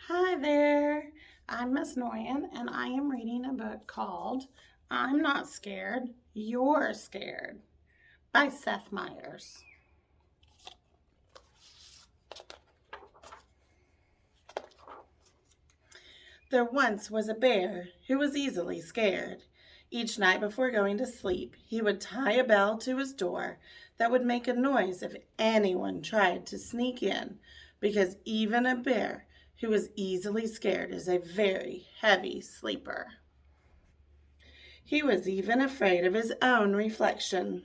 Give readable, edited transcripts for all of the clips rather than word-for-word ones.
Hi there, I'm Miss Noyan, and I am reading a book called I'm Not Scared, You're Scared by Seth Meyers. There once was a bear who was easily scared. Each night before going to sleep, he would tie a bell to his door that would make a noise if anyone tried to sneak in, because even a bear who is easily scared is a very heavy sleeper. He was even afraid of his own reflection,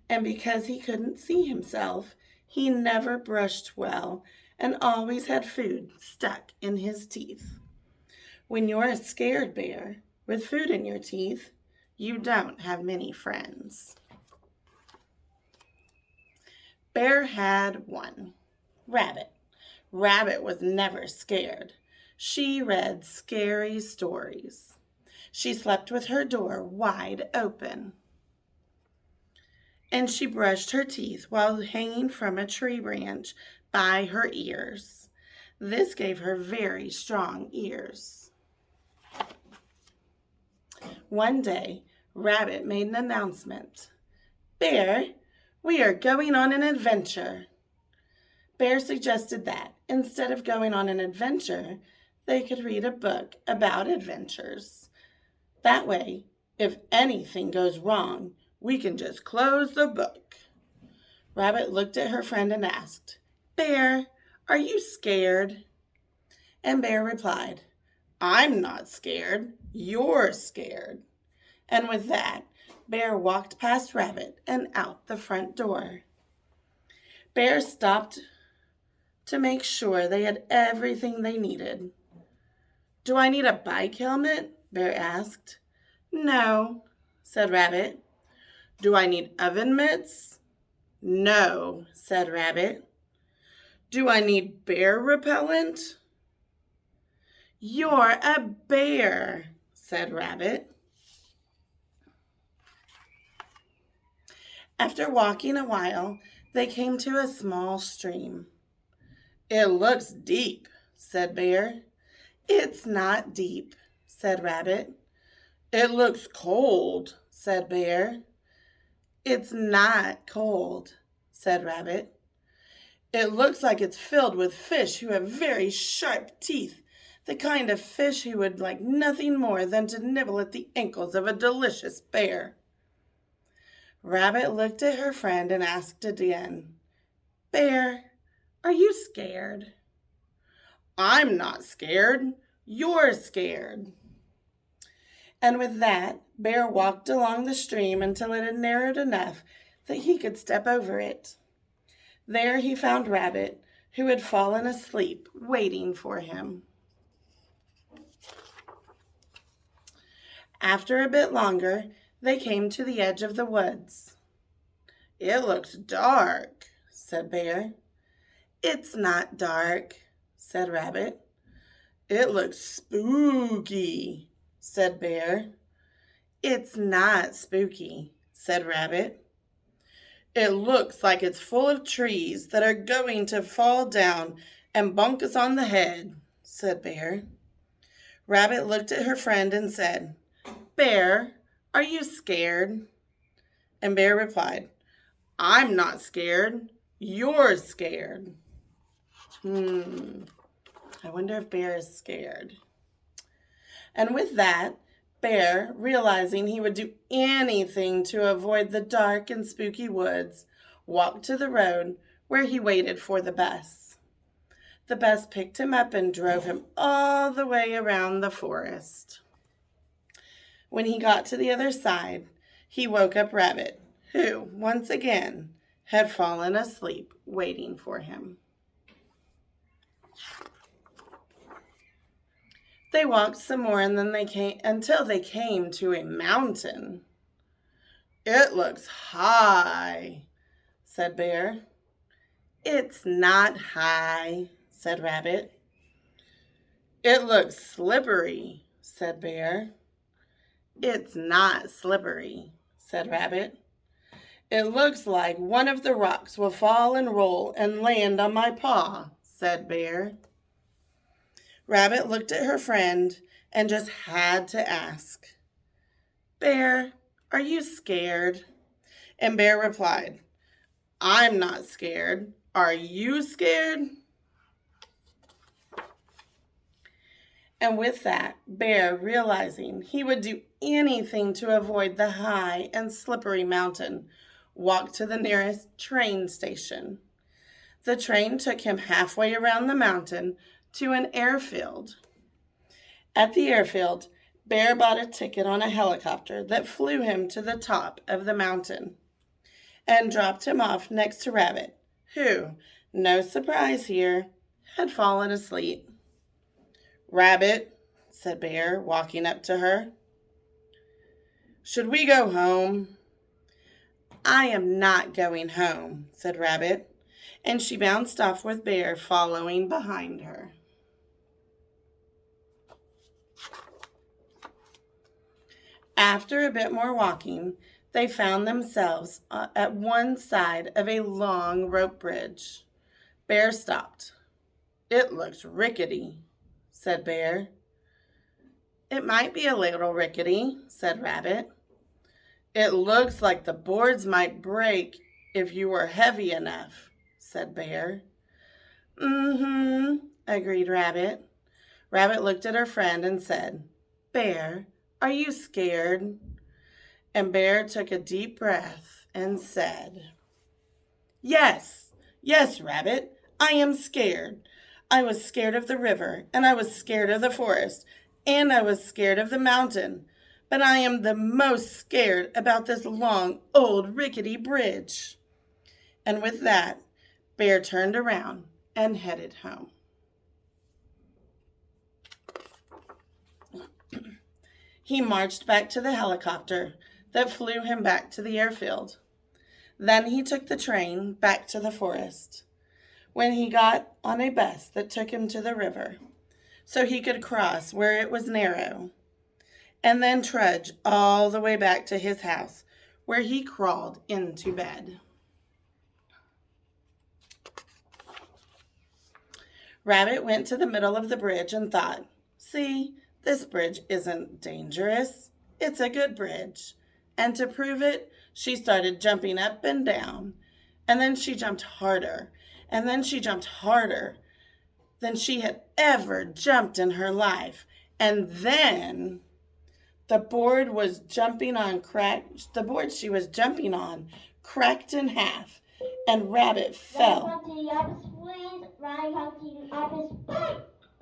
and because he couldn't see himself, he never brushed well and always had food stuck in his teeth. When you're a scared bear with food in your teeth, you don't have many friends. Bear had one. Rabbit. Rabbit was never scared. She read scary stories. She slept with her door wide open. And she brushed her teeth while hanging from a tree branch by her ears. This gave her very strong ears. One day, Rabbit made an announcement. Bear, we are going on an adventure. Bear suggested that, instead of going on an adventure, they could read a book about adventures. That way, if anything goes wrong, we can just close the book. Rabbit looked at her friend and asked, Bear, are you scared? And Bear replied, I'm not scared. You're scared. And with that, Bear walked past Rabbit and out the front door. Bear stopped to make sure they had everything they needed. Do I need a bike helmet? Bear asked. No, said Rabbit. Do I need oven mitts? No, said Rabbit. Do I need bear repellent? You're a bear, said Rabbit. After walking a while, they came to a small stream. It looks deep, said Bear. It's not deep, said Rabbit. It looks cold, said Bear. It's not cold, said Rabbit. It looks like it's filled with fish who have very sharp teeth, the kind of fish who would like nothing more than to nibble at the ankles of a delicious bear. Rabbit looked at her friend and asked again, Bear, are you scared? I'm not scared. You're scared. And with that, Bear walked along the stream until it had narrowed enough that he could step over it. There he found Rabbit, who had fallen asleep, waiting for him. After a bit longer, they came to the edge of the woods. It looks dark, said Bear. It's not dark, said Rabbit. It looks spooky, said Bear. It's not spooky, said Rabbit. It looks like it's full of trees that are going to fall down and bonk us on the head, said Bear. Rabbit looked at her friend and said, Bear, are you scared? And Bear replied, I'm not scared. You're scared. I wonder if Bear is scared. And with that, Bear, realizing he would do anything to avoid the dark and spooky woods, walked to the road where he waited for the bus. The bus picked him up and drove him all the way around the forest. When he got to the other side, he woke up Rabbit, who, once again, had fallen asleep waiting for him. They walked some more and then until they came to a mountain. It looks high, said Bear. It's not high, said Rabbit. It looks slippery, said Bear. It's not slippery, said Rabbit. It looks like one of the rocks will fall and roll and land on my paw, said Bear. Rabbit looked at her friend and just had to ask, "Bear, are you scared?" And Bear replied, "I'm not scared. Are you scared?" And with that, Bear, realizing he would do anything to avoid the high and slippery mountain, walked to the nearest train station. The train took him halfway around the mountain to an airfield. At the airfield, Bear bought a ticket on a helicopter that flew him to the top of the mountain and dropped him off next to Rabbit, who, no surprise here, had fallen asleep. "Rabbit," said Bear, walking up to her, "should we go home?" "I am not going home," said Rabbit, and she bounced off with Bear following behind her. After a bit more walking, they found themselves at one side of a long rope bridge. Bear stopped. "It looks rickety," said Bear. "It might be a little rickety," said Rabbit. "It looks like the boards might break if you were heavy enough," said Bear. Agreed Rabbit. Rabbit looked at her friend and said, "Bear, are you scared?" And Bear took a deep breath and said, Yes, Rabbit, I am scared. I was scared of the river, and I was scared of the forest, and I was scared of the mountain. But I am the most scared about this long, old, rickety bridge." And with that, Bear turned around and headed home. He marched back to the helicopter that flew him back to the airfield. Then he took the train back to the forest, when he got on a bus that took him to the river, so he could cross where it was narrow, and then trudge all the way back to his house, where he crawled into bed. Rabbit went to the middle of the bridge and thought, "See, this bridge isn't dangerous. It's a good bridge." And to prove it, she started jumping up and down. And then she jumped harder. And then she jumped harder than she had ever jumped in her life. And then the board she was jumping on cracked in half, and Rabbit fell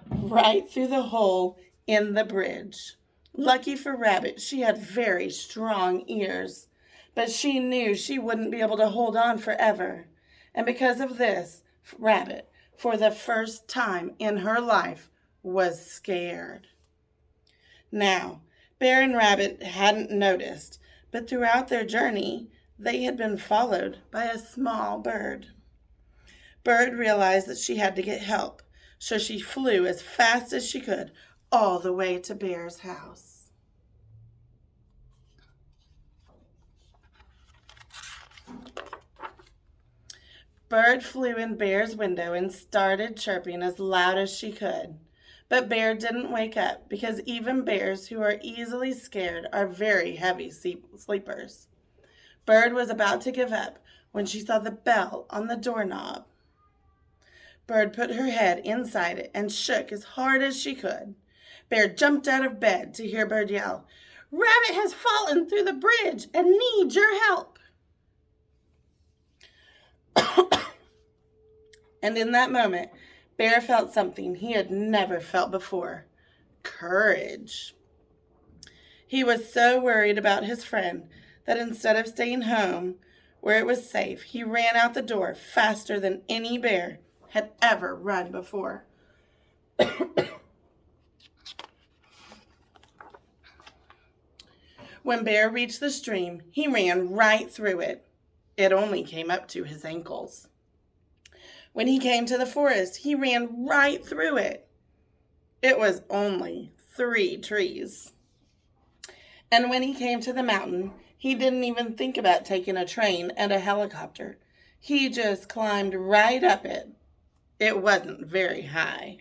right through the hole in the bridge. Lucky for Rabbit, she had very strong ears, but she knew she wouldn't be able to hold on forever. And because of this, Rabbit, for the first time in her life, was scared. Now, Bear and Rabbit hadn't noticed, but throughout their journey, they had been followed by a small bird. Bird realized that she had to get help, so she flew as fast as she could all the way to Bear's house. Bird flew in Bear's window and started chirping as loud as she could. But Bear didn't wake up, because even bears who are easily scared are very heavy sleepers. Bird was about to give up when she saw the bell on the doorknob. Bird put her head inside it and shook as hard as she could. Bear jumped out of bed to hear Bird yell, "Rabbit has fallen through the bridge and needs your help." And in that moment, Bear felt something he had never felt before: courage. He was so worried about his friend that instead of staying home where it was safe, he ran out the door faster than any bear had ever run before. When Bear reached the stream, he ran right through it. It only came up to his ankles. When he came to the forest, he ran right through it. It was only 3 trees. And when he came to the mountain, he didn't even think about taking a train and a helicopter. He just climbed right up it. It wasn't very high.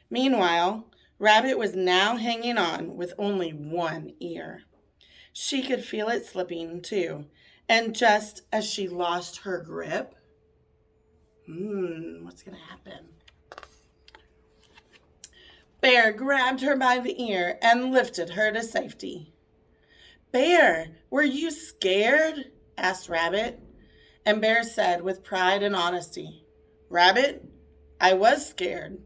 Meanwhile, Rabbit was now hanging on with only one ear. She could feel it slipping, too, and just as she lost her grip, what's going to happen? Bear grabbed her by the ear and lifted her to safety. Bear, were you scared? Asked Rabbit. And Bear said with pride and honesty, Rabbit, I was scared.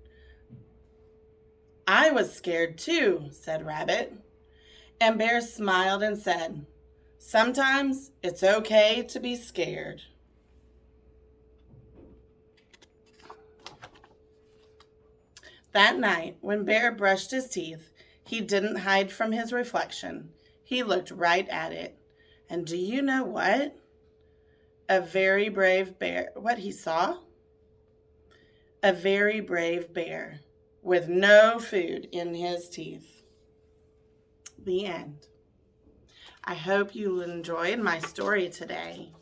I was scared too, said Rabbit. And Bear smiled and said, sometimes it's okay to be scared. That night, when Bear brushed his teeth, he didn't hide from his reflection. He looked right at it. And do you know what? A very brave bear. What he saw? A very brave bear with no food in his teeth. The end. I hope you enjoyed my story today.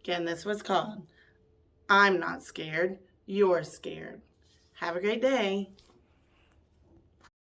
Again, this was called I'm Not Scared, You're Scared. Have a great day.